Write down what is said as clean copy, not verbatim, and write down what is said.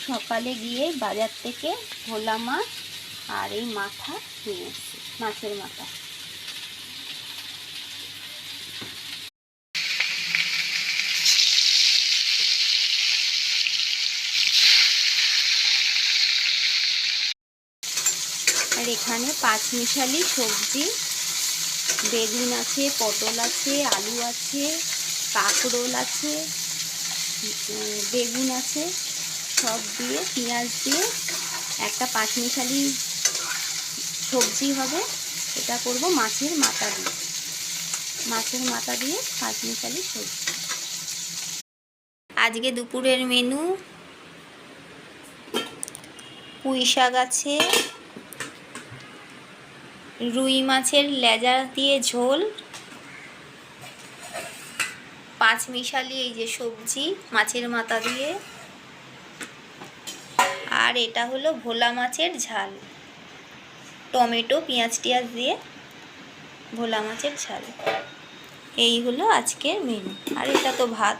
সকালে গিয়ে বাজার থেকে ভোলা মাছ আর এই মাথা নিয়ে এসেছি, মাছের মাথা। আর এখানে পাঁচমিশালি সবজি, বেগুন আছে, পটল আছে, আলু আছে, কাঁকরোল আছে, বেগুন আছে, সব দিয়ে পেঁয়াজ দিয়ে একটা পাঁচমিশালি সবজি হবে। এটা করব মাছের মাথা দিয়ে, মাছের মাথা দিয়ে পাঁচমিশালি সবজি। আজকে দুপুরের মেনু পুঁই শাক আছে, রুই মাছের লেজা দিয়ে ঝোল, পাঁচমিশালি এই যে সবজি মাছের মাথা দিয়ে, আর এটা হলো ভোলা মাছের ঝাল, টমেটো পেঁয়াজ টিয়াজ দিয়ে ভোলা মাছের ঝাল। এই হলো আজকের মেনু। আর এটা তো ভাত।